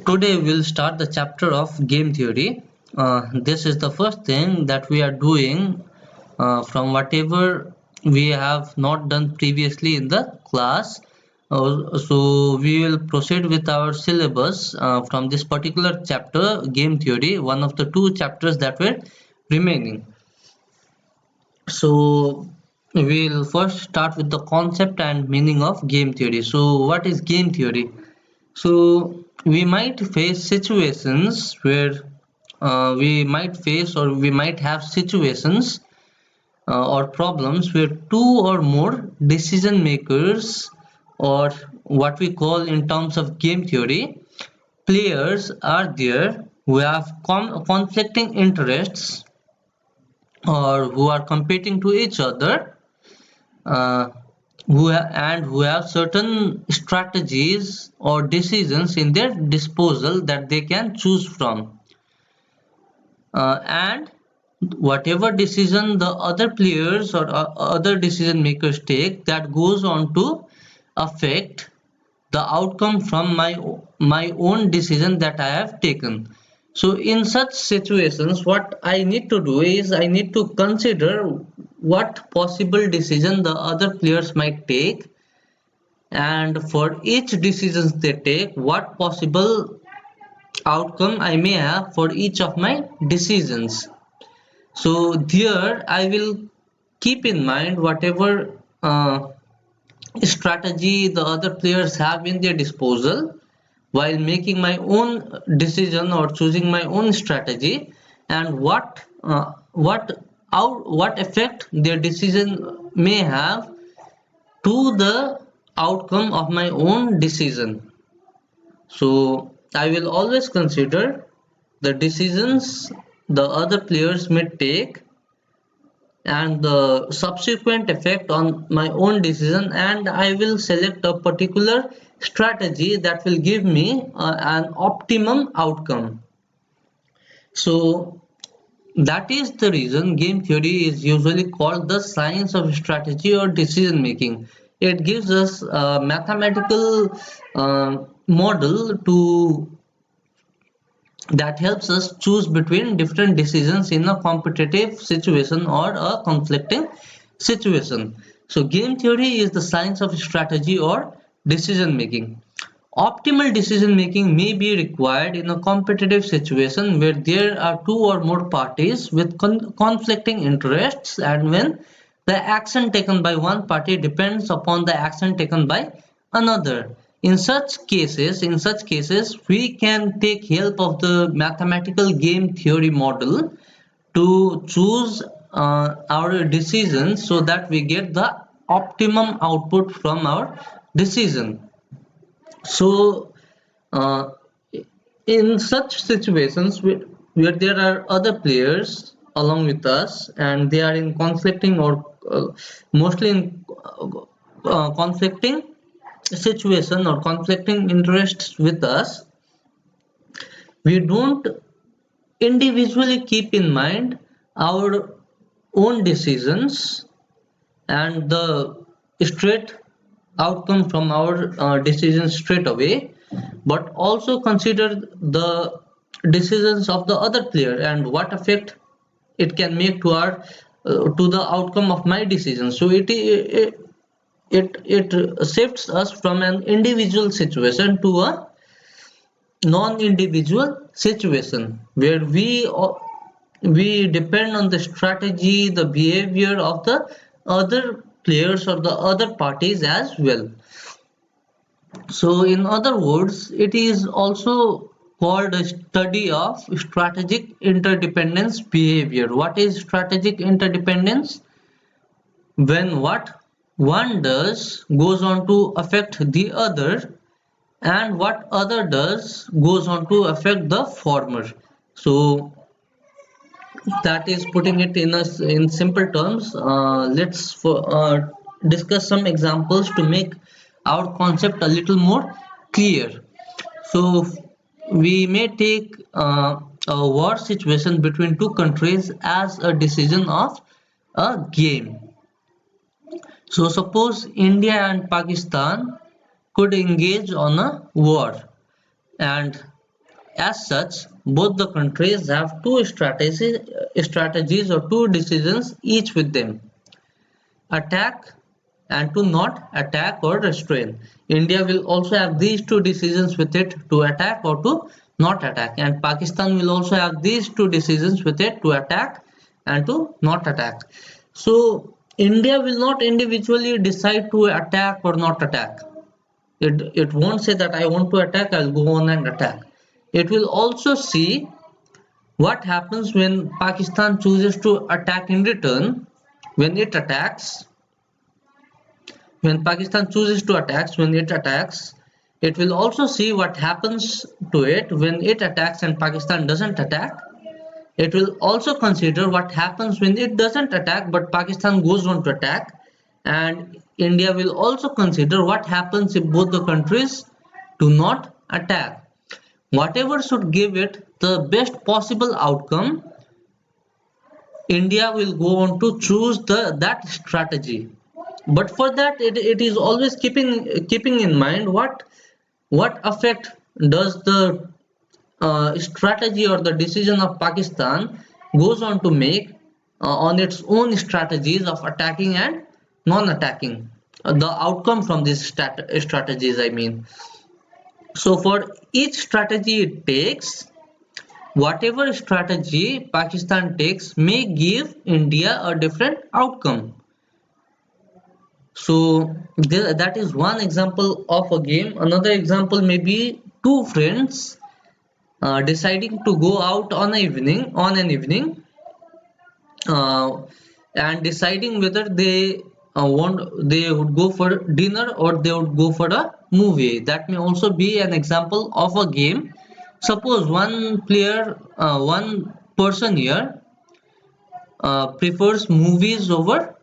Today we'll start the chapter of game theory. This is the first thing that we are doing from whatever we have not done previously in the class. So we will proceed with our syllabus from this particular chapter, game theory, one of the two chapters that were remaining. So we'll first start with the concept and meaning of game theory. So what is game theory? So we might face situations where we might have situations or problems where two or more decision makers, or what we call in terms of game theory, players are there who have conflicting interests or who are competing to each other, uh, who have certain strategies or decisions in their disposal that they can choose from, and whatever decision the other players or other decision makers take, that goes on to affect the outcome from my own decision that I have taken. So in such situations, what I need to do is I need to consider what possible decision the other players might take, and for each decisions they take, what possible outcome I may have for each of my decisions. So there I will keep in mind whatever strategy the other players have in their disposal while making my own decision or choosing my own strategy, and what effect their decision may have to the outcome of my own decision. So I will always consider the decisions the other players may take and the subsequent effect on my own decision, and I will select a particular strategy that will give me an optimum outcome. So that is the reason game theory is usually called the science of strategy or decision making. It gives us a mathematical model to that helps us choose between different decisions in a competitive situation or a conflicting situation. So game theory is the science of strategy or decision making. Optimal decision making may be required in a competitive situation where there are two or more parties with conflicting interests, and when the action taken by one party depends upon the action taken by another. In such cases, we can take help of the mathematical game theory model to choose our decisions so that we get the optimum output from our decision. So, uh, in such situations where there are other players along with us and they are in conflicting or mostly in conflicting situation or conflicting interests with us, we don't individually keep in mind our own decisions and the straight outcome from our decisions straight away, but also consider the decisions of the other player and what effect it can make to our to the outcome of my decision. So it shifts us from an individual situation to a non-individual situation where we depend on the strategy, the behavior of the other players or the other parties as well. So in other words, it is also called a study of strategic interdependence behavior. What is strategic interdependence? When what one does goes on to affect the other, and what other does goes on to affect the former. So that is putting it in simple terms. Let's discuss some examples to make our concept a little more clear. So we may take a war situation between two countries as a decision of a game. So suppose India and Pakistan could engage on a war, and As such, both the countries have strategies or two decisions each with them: attack and to not attack or restrain. India will also have these two decisions with it, to attack or to not attack, and Pakistan will also have these two decisions with it, to attack and to not attack. So India will not individually decide to attack or not attack. It won't say that I want to attack, I'll go on and attack. It will also see what happens when Pakistan chooses to attack in return. When it attacks, when Pakistan chooses to attack, when it attacks, it will also see what happens to it when it attacks and Pakistan doesn't attack. It will also consider what happens when it doesn't attack but Pakistan goes on to attack. And India will also consider what happens if both the countries do not attack. Whatever should give it the best possible outcome, India will go on to choose that strategy. But for that, it is always keeping in mind what effect does the strategy or the decision of Pakistan goes on to make on its own strategies of attacking and non-attacking. The outcome from these strategies, I mean. So for each strategy it takes, whatever strategy Pakistan takes may give India a different outcome. So that is one example of a game. Another example may be two friends deciding to go out on an evening, uh, and deciding whether they would go for dinner or they would go for a movie. That may also be an example of a game. Suppose one person here prefers movies over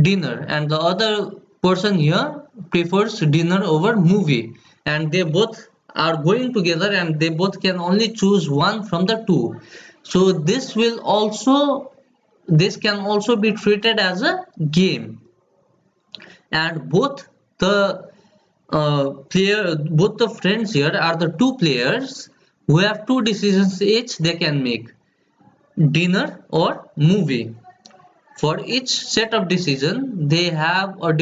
dinner, and the other person here prefers dinner over movie, and they both are going together and they both can only choose one from the two. So this can also be treated as a game, and both the friends here are the two players who have two decisions each they can make: dinner or movie. For each set of decision they have a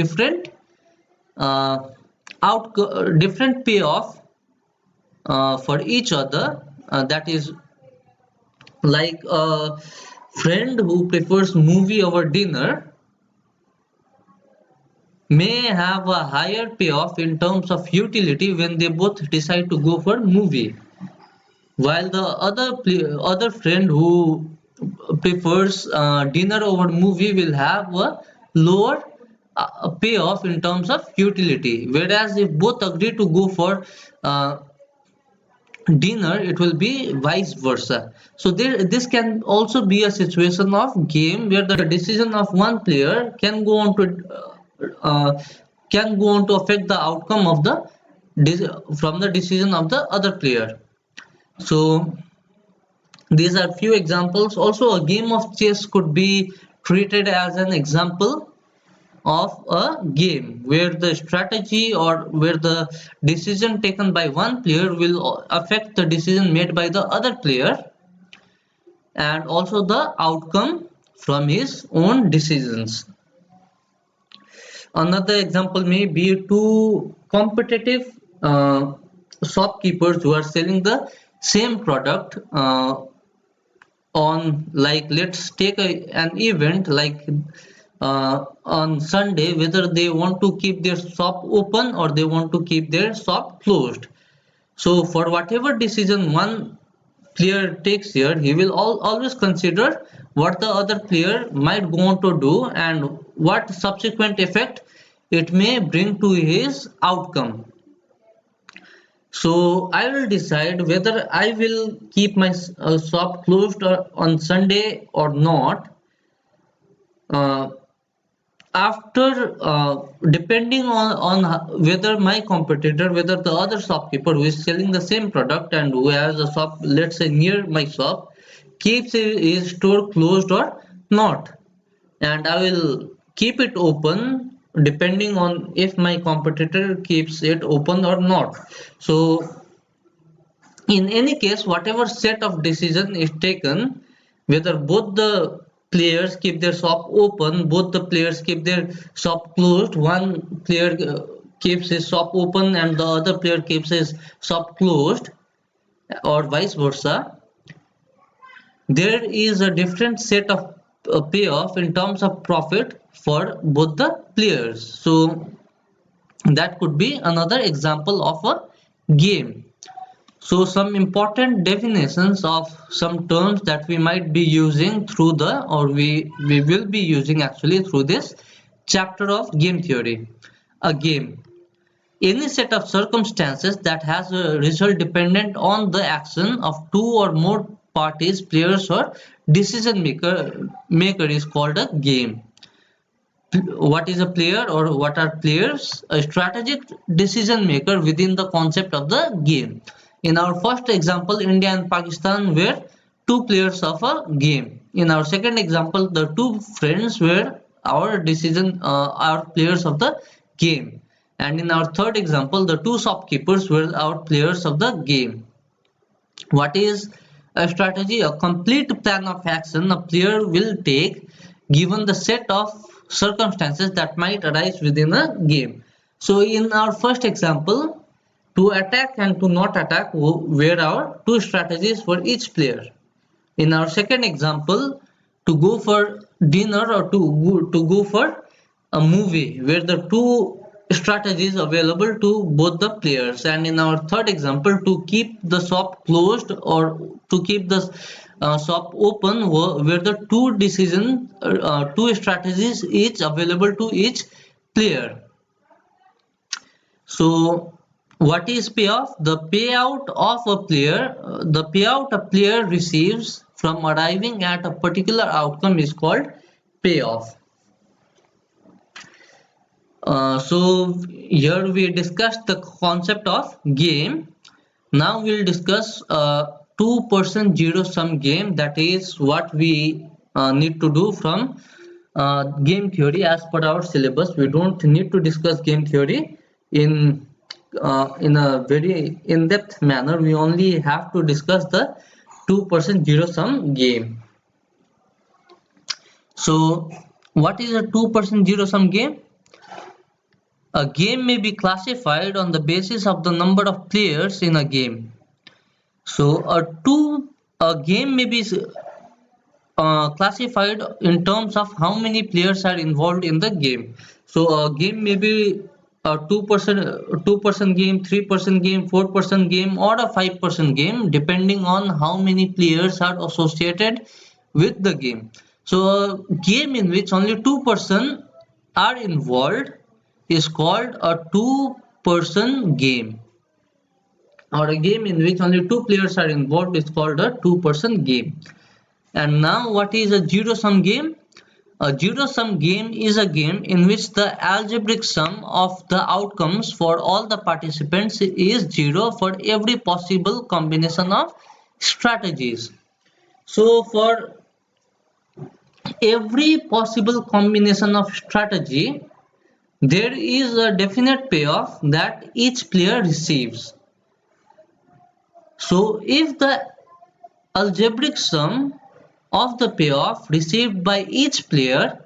uh, different payoff for each other. That is, like a friend who prefers movie over dinner may have a higher payoff in terms of utility when they both decide to go for movie, while the other friend who prefers dinner over movie will have a lower payoff in terms of utility. Whereas if both agree to go for uh, dinner, it will be vice versa. So this can also be a situation of game where the decision of one player uh, can go on to affect the outcome of from the decision of the other player. So these are few examples. Also, a game of chess could be treated as an example of a game where the strategy or where the decision taken by one player will affect the decision made by the other player, and also the outcome from his own decisions. Another example may be two competitive shopkeepers who are selling the same product on, like, let's take an event like on Sunday, whether they want to keep their shop open or they want to keep their shop closed. So for whatever decision one player takes here, he will always consider what the other player might go on to do and what subsequent effect it may bring to his outcome. So I will decide whether I will keep my shop closed on Sunday or not, uh, after depending on whether my competitor, whether the other shopkeeper who is selling the same product and who has a shop, let's say near my shop, keeps his store closed or not. And I will keep it open depending on if my competitor keeps it open or not. So In any case, whatever set of decision is taken, whether both the players keep their shop open, both the players keep their shop closed, one player keeps his shop open and the other player keeps his shop closed, or vice versa, there is a different set of payoff in terms of profit for both the players. So that could be another example of a game. So some important definitions of some terms that we might be using through the, or we will be using actually through this chapter of game theory. A game: any set of circumstances that has a result dependent on the action of two or more parties, players, or decision maker is called a game. What is a player or what are players? A strategic decision maker within the concept of the game. In our first example, India and Pakistan were two players of a game. In our second example, the two friends were our players of the game. And in our third example, the two shopkeepers were our players of the game. What is a strategy? A complete plan of action a player will take given the set of circumstances that might arise within a game. So in our first example, to attack and to not attack were our two strategies for each player. In our second example, to go for dinner or to go for a movie where the two strategies available to both the players. And in our third example, to keep the shop closed or to keep the shop open where the two strategies each available to each player. So what is payoff? The payout a player receives from arriving at a particular outcome is called payoff. So here we discussed the concept of game. Now we'll discuss two-person zero-sum game. That is what we need to do from game theory as per our syllabus. We don't need to discuss game theory in a very in-depth manner. We only have to discuss the two-person zero-sum game. So what is a two-person zero-sum game? A game may be classified on the basis of the number of players in a game. So a game may be classified in terms of how many players are involved in the game. So a game may be a two-person game, three-person game, four-person game, or a five-person game, depending on how many players are associated with the game. So a game in which only two-person are involved is called a two-person game, or a game in which only two players are involved is called a two-person game. And now what is a zero-sum game? A zero-sum game is a game in which the algebraic sum of the outcomes for all the participants is zero for every possible combination of strategies. So for every possible combination of strategy, there is a definite payoff that each player receives. So if the algebraic sum of the payoff received by each player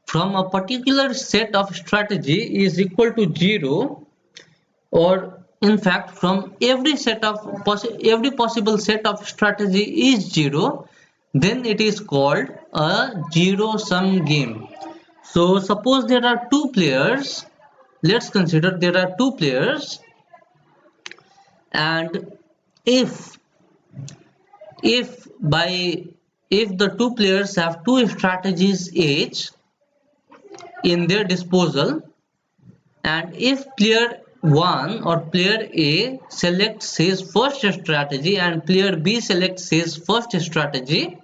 from a particular set of strategy is equal to 0, or in fact from every possible set of strategy is 0, then it is called a zero-sum game. So suppose there are two players. Let's consider there are two players, and if if by if the two players have two strategies each in their disposal, and if player 1 or player A selects his first strategy and player B selects his first strategy,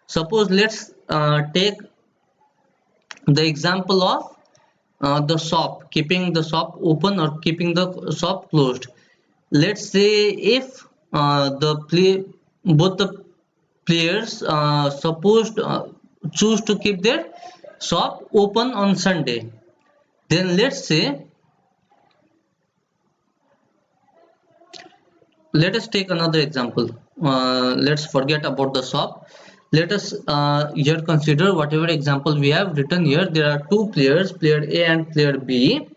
suppose let's take the example of the shop, keeping the shop open or keeping the shop closed. Let's say if both the players choose to keep their shop open on Sunday, then let's say let us take another example. Let's forget about the shop. Let us here consider whatever example we have written here. There are two players, player A and player B.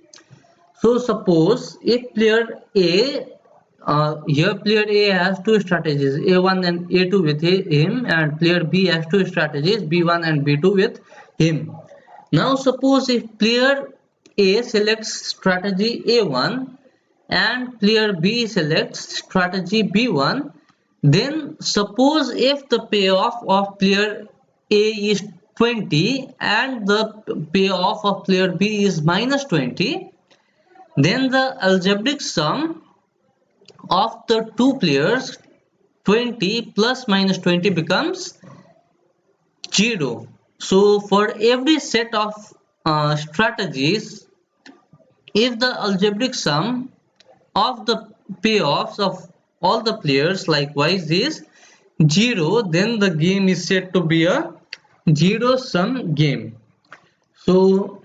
So suppose if player A, here player A has two strategies, A1 and A2 with him, and player B has two strategies, B1 and B2 with him. Now suppose if player A selects strategy A1 and player B selects strategy B1, then suppose if the payoff of player A is 20 and the payoff of player B is minus 20, then the algebraic sum of the two players 20 plus minus 20 becomes 0. So for every set of strategies, if the algebraic sum of the payoffs of all the players likewise is 0, then the game is said to be a zero sum game. So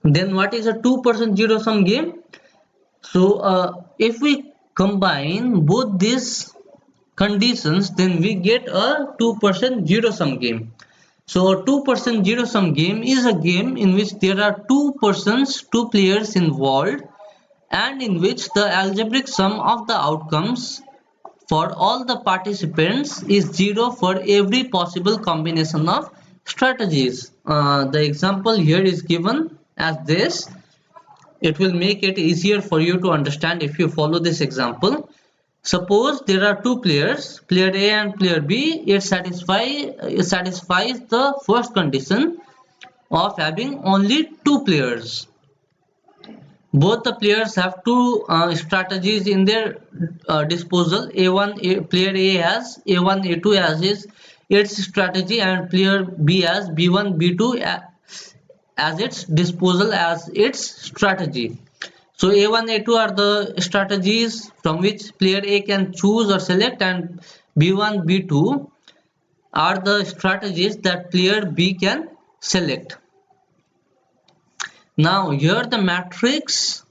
then what is a 2% zero sum game? So if we combine both these conditions, then we get a 2% zero sum game. So a 2% zero sum game is a game in which there are two persons, two players involved, and in which the algebraic sum of the outcomes for all the participants is 0 for every possible combination of strategies. The example here is given as this. It will make it easier for you to understand if you follow this example. Suppose there are two players, player A and player B. It satisfies the first condition of having only two players. Both the players have two strategies in their disposal. Player A has A1, A2 as its strategy, and player B has B1, B2 as its disposal as its strategy. So A1, A2 are the strategies from which player A can choose or select, and B1, B2 are the strategies that player B can select. Now here the matrix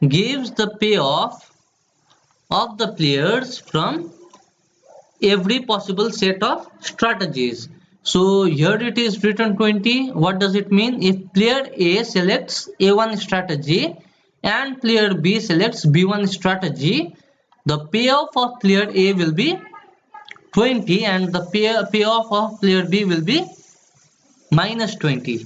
gives the payoff of the players from every possible set of strategies. So here it is written 20. What does it mean? If player A selects A1 strategy and player B selects B1 strategy, the payoff of player A will be 20 and the payoff of player B will be minus 20.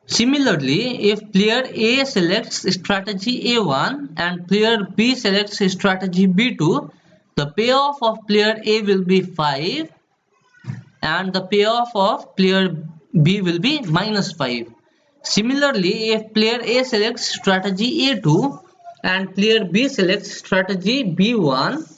Similarly, if player A selects strategy A1 and player B selects strategy B2, the payoff of player A will be 5 and the payoff of player B will be minus 5. Similarly, if player A selects strategy A2 and player B selects strategy B1,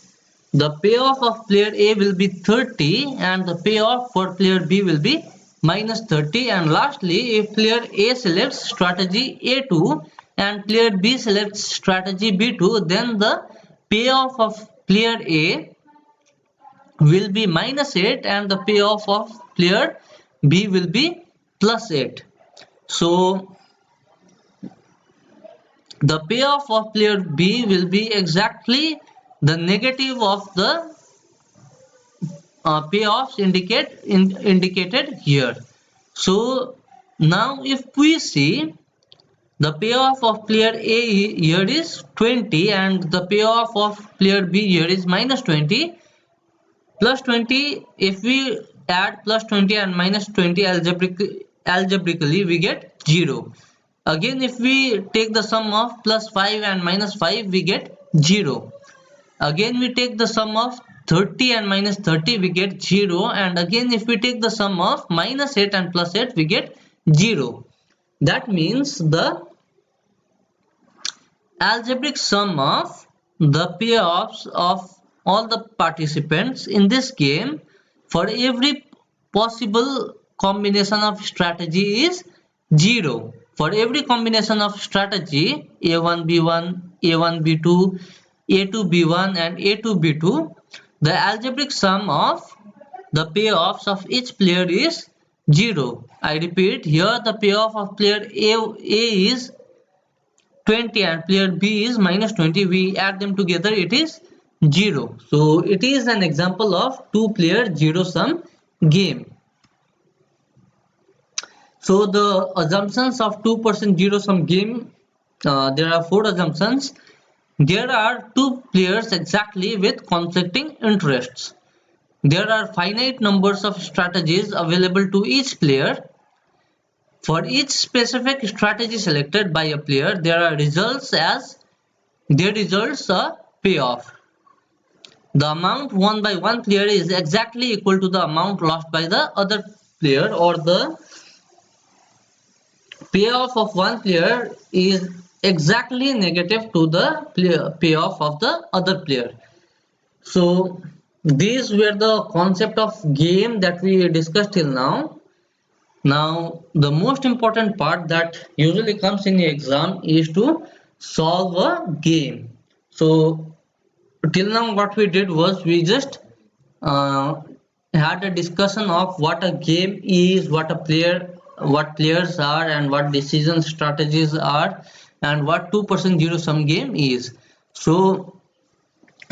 the payoff of player A will be 30 and the payoff for player B will be minus 30. And lastly, if player A selects strategy A2 and player B selects strategy B2, then the payoff of player A will be minus 8 and the payoff of player B will be plus 8. So the payoff of player B will be exactly the negative of the payoffs indicated here. So now if we see, the payoff of player A here is 20 and the payoff of player B here is minus 20. Plus 20, if we add plus 20 and minus 20 algebraically we get 0. Again, if we take the sum of plus 5 and minus 5 we get 0. Again we take the sum of 30 and minus 30 we get 0, and again if we take the sum of minus 8 and plus 8 we get 0. That means the algebraic sum of the payoffs of all the participants in this game for every possible combination of strategy is 0. For every combination of strategy A1 B1, A1 B2, A2 B1 and A2 B2, the algebraic sum of the payoffs of each player is 0. I repeat, here the payoff of player A is 20 and player B is minus 20, we add them together, it is 0. So it is an example of two-player zero-sum game. So the assumptions of 2% zero-sum game, there are 4 assumptions. There are two players exactly with conflicting interests. There are finite numbers of strategies available to each player. For each specific strategy selected by a player, there are results as their results a payoff. The amount won by one player is exactly equal to the amount lost by the other player, or the payoff of one player is exactly negative to the payoff of the other player. So these were the concept of game that we discussed till now. Now the most important part that usually comes in the exam is to solve a game. So till now what we did was we just uh, had a discussion of what a game is, what players are, and what decision strategies are, and what 2% zero sum game is. So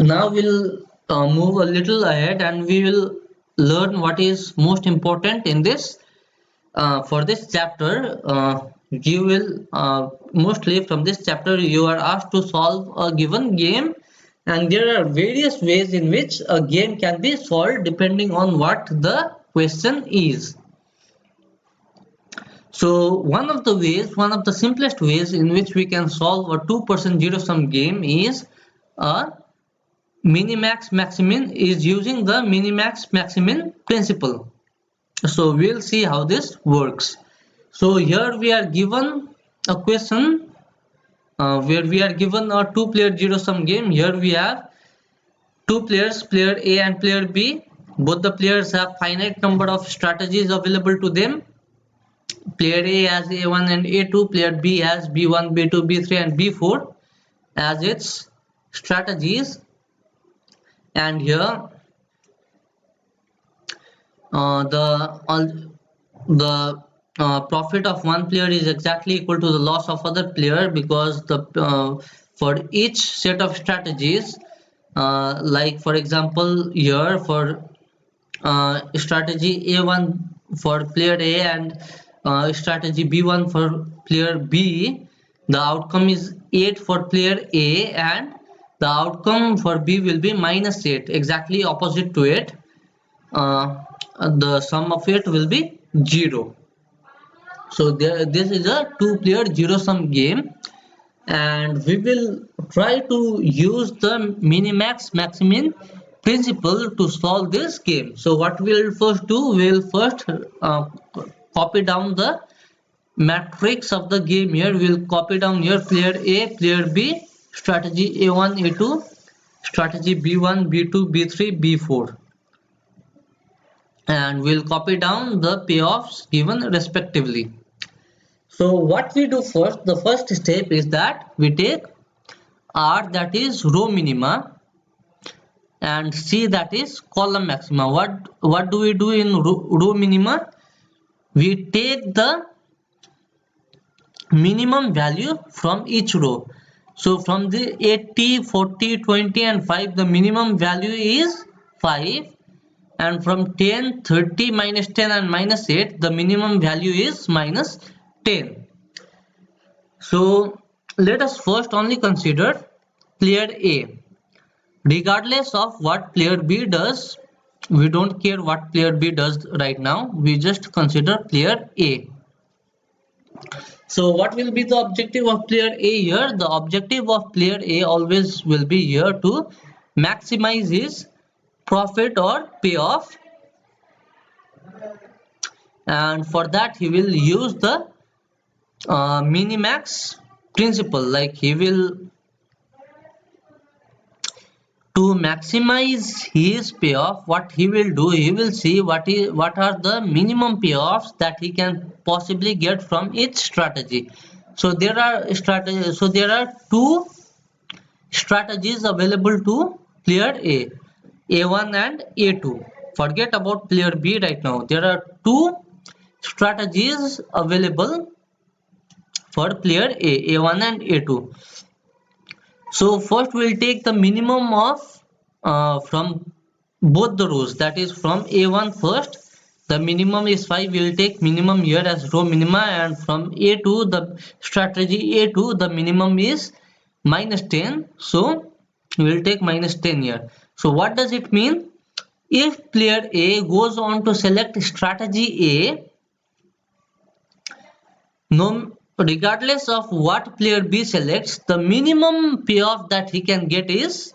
now we'll move a little ahead and we will learn what is most important in this. For this chapter, you will mostly from this chapter you are asked to solve a given game, and there are various ways in which a game can be solved depending on what the question is. So one of the simplest ways in which we can solve a 2% zero sum game is a minimax maximin, is using the minimax maximin principle. So we'll see how this works. So here we are given a question where we are given a two-player zero-sum game. Here we have two players, player A and player B. Both the players have finite number of strategies available to them. Player A has A1 and A2. Player B has B1, B2, B3 and B4 as its strategies. And here the profit of one player is exactly equal to the loss of other player, because the for each set of strategies, like for example here for strategy A1 for player A and strategy B1 for player B, the outcome is 8 for player A and the outcome for B will be minus 8, exactly opposite to it. The sum of it will be 0. So this is a two-player zero-sum game, and we will try to use the minimax maximin principle to solve this game. So what we'll first do, we'll first copy down the matrix of the game. Here we'll copy down here player A, player B, strategy A1, A2, strategy B1, B2, B3, B4, and we'll copy down the payoffs given respectively. So what we do first, the first step is that we take R, that is row minima, and C, that is column maxima. What do we do in row minima? We take the minimum value from each row. So from the 80, 40, 20 and 5, the minimum value is 5. And from 10, 30, minus 10 and minus 8, the minimum value is minus 10. So let us first only consider player A. Regardless of what player B does, we don't care what player B does right now, we just consider player A. So what will be the objective of player A here? The objective of player A always will be here to maximize his profit or payoff, and for that he will use the minimax principle. Like he will, to maximize his payoff, what he will do, he will see what are the minimum payoffs that he can possibly get from each strategy. So there are two strategies available to player A, A1 and A2. Forget about player B right now. There are two strategies available for player A1 and A2. So first we'll take the minimum of from both the rows, that is from A1 first. The minimum is 5. We'll take minimum here as row minima, and from A2, the strategy A2, the minimum is -10. So we'll take -10 here. So what does it mean? If player A goes on to select strategy A, no, regardless of what player B selects, the minimum payoff that he can get is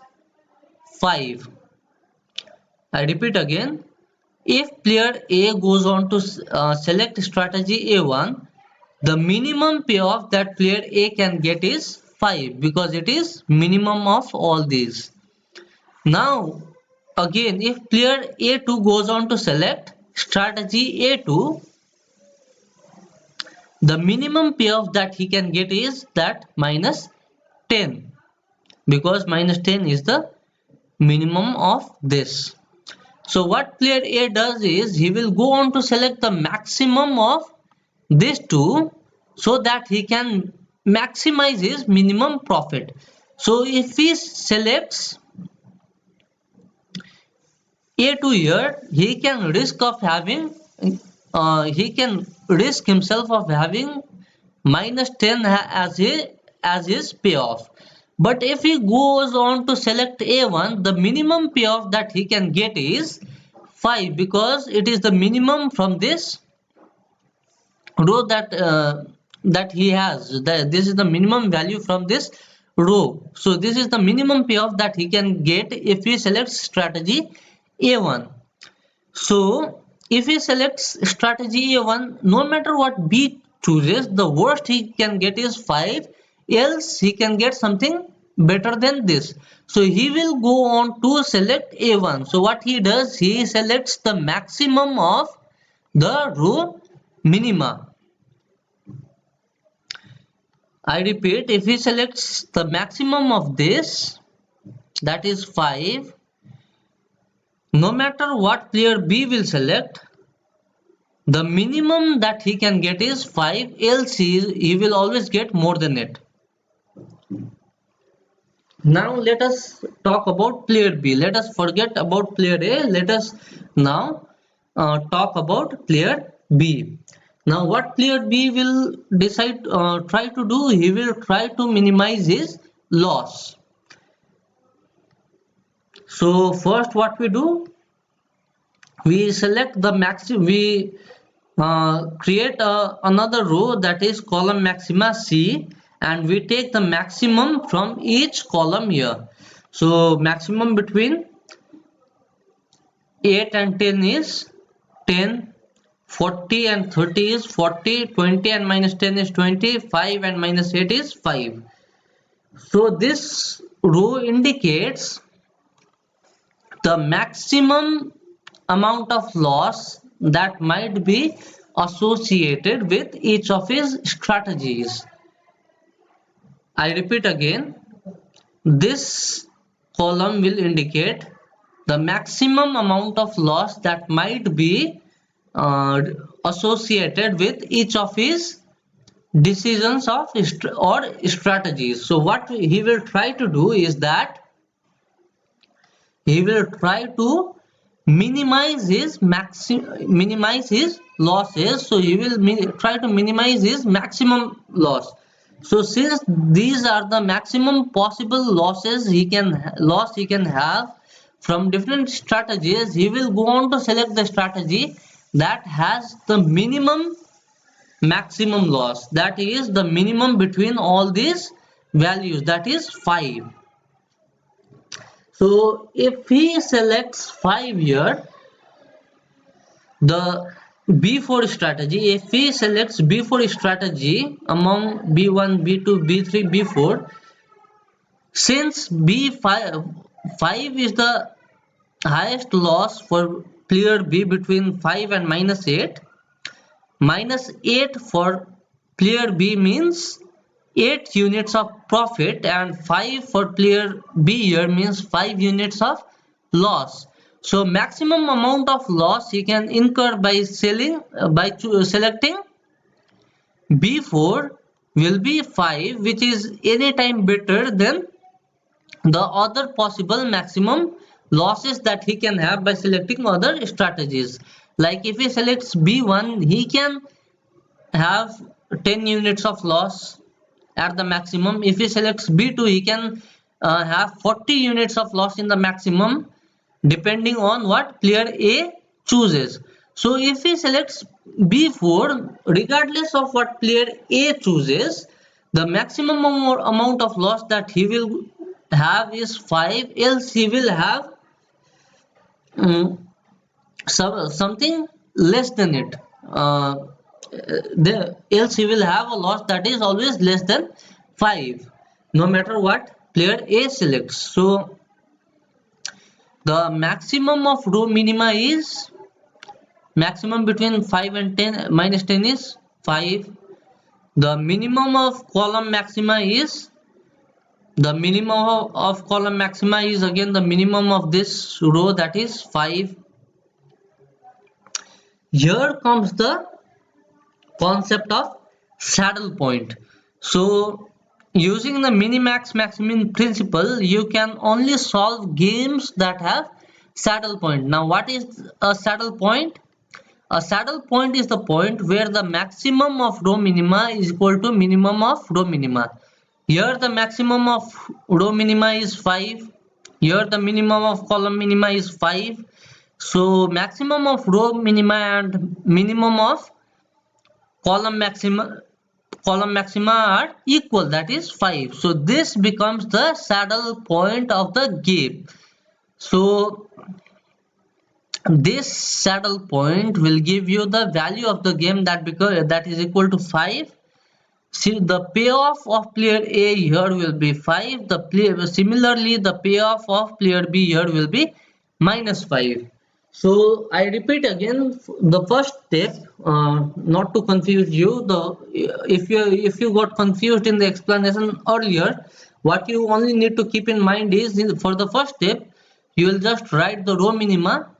5. I repeat again, if player A goes on to select strategy A1, the minimum payoff that player A can get is 5 because it is minimum of all these. Now, again, if player A2 goes on to select strategy A2, the minimum payoff that he can get is that -10 because -10 is the minimum of this. So what player A does is he will go on to select the maximum of these two so that he can maximize his minimum profit. So if he selects A2 here, he can risk himself of having -10 as his payoff. But if he goes on to select A1, the minimum payoff that he can get is 5 because it is the minimum from this row that he has. This is the minimum value from this row. So this is the minimum payoff that he can get if he selects strategy A1. So if he selects strategy A1, no matter what B chooses, the worst he can get is 5, else he can get something better than this. So he will go on to select A1. So what he does, he selects the maximum of the row minima. I repeat, if he selects the maximum of this, that is 5, no matter what player B will select, the minimum that he can get is 5, else he will always get more than it. Now let us talk about player B. Let us forget about player A. Let us now talk about player B. Now what player B will try to do, he will try to minimize his loss. So first what we do, we select the maximum, we create another row that is column maxima C, and we take the maximum from each column here. So maximum between 8 and 10 is 10, 40 and 30 is 40, 20 and -10 is 20, 5 and -8 is 5. So this row indicates the maximum amount of loss that might be associated with each of his strategies. I repeat again, this column will indicate the maximum amount of loss that might be associated with each of his decisions or strategies. So what he will try to do is that he will try to minimize his losses. So he will try to minimize his maximum loss. So since these are the maximum possible losses he can have from different strategies, he will go on to select the strategy that has the minimum maximum loss, that is the minimum between all these values, that is 5. So if he selects 5 here, the B4 strategy, if he selects B4 strategy among B1, B2, B3, B4, since B5 is the highest loss for player B between 5 and -8, -8 for player B means 8 units of profit, and 5 for player B here means 5 units of loss. So maximum amount of loss he can incur by selecting B4 will be 5, which is any time better than the other possible maximum losses that he can have by selecting other strategies. Like if he selects B1, he can have 10 units of loss at the maximum. If he selects B2, he can have 40 units of loss in the maximum, depending on what player A chooses. So if he selects B4, regardless of what player A chooses, the maximum amount of loss that he will have is 5, else he will have something less than it. Else he will have a loss that is always less than 5, no matter what player A selects. So the maximum of row minima is maximum between 5 and 10 minus 10 is 5. The minimum of column maxima is again the minimum of this row, that is 5. Here comes the concept of saddle point. So using the minimax maximin principle, you can only solve games that have saddle point. Now what is a saddle point? A saddle point is the point where the maximum of row minima is equal to minimum of row minima. Here the maximum of row minima is 5. Here the minimum of column minima is 5. So maximum of row minima and minimum of column maxima are equal, that is 5. So this becomes the saddle point of the game. So this saddle point will give you the value of the game that is equal to 5. See, the payoff of player A here will be 5. Similarly, the payoff of player B here will be minus 5. So I repeat again, the first step, not to confuse you. If you got confused in the explanation earlier, what you only need to keep in mind is, for the first step, you will just write the row minima.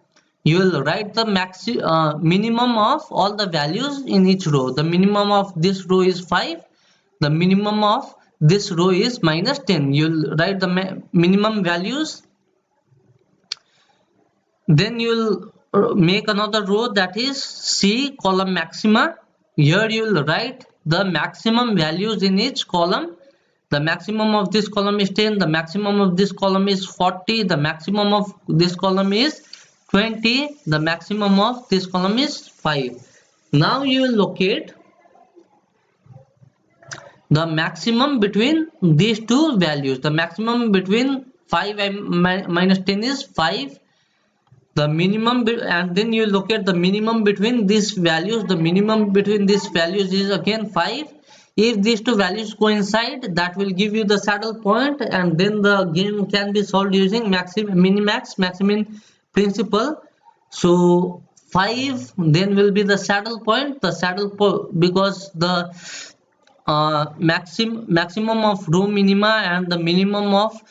You will write the minimum of all the values in each row. The minimum of this row is 5. The minimum of this row is minus 10. You will write the minimum values. Then you will make another row, that is C column maxima. Here you will write the maximum values in each column. The maximum of this column is 10. The maximum of this column is 40. The maximum of this column is 20. The maximum of this column is 5. Now you will locate the maximum between these two values. The maximum between 5 and minus 10 is 5. The minimum, and then you locate the minimum between these values. The minimum between these values is again 5. If these two values coincide, that will give you the saddle point, and then the game can be solved using minimax maximin principle. So 5 then will be the saddle point. The saddle point, because the maximum of row minima and the minimum of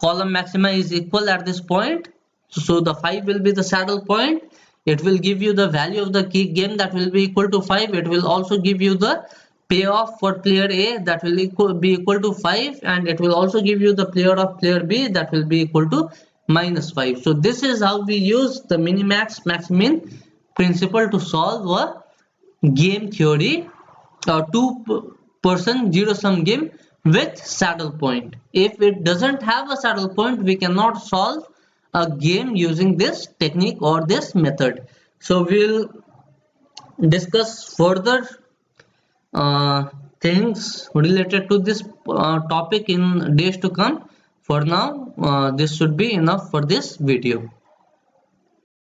column maxima is equal at this point. So the 5 will be the saddle point. It will give you the value of the key game that will be equal to 5. It will also give you the payoff for player A that will be equal to 5, and it will also give you the player of player B that will be equal to minus 5. So this is how we use the minimax maximin principle to solve a game theory, a two-person zero-sum game with saddle point. If it doesn't have a saddle point, we cannot solve a game using this technique or this method. So we'll discuss further things related to this topic in days to come. For now, this should be enough for this video.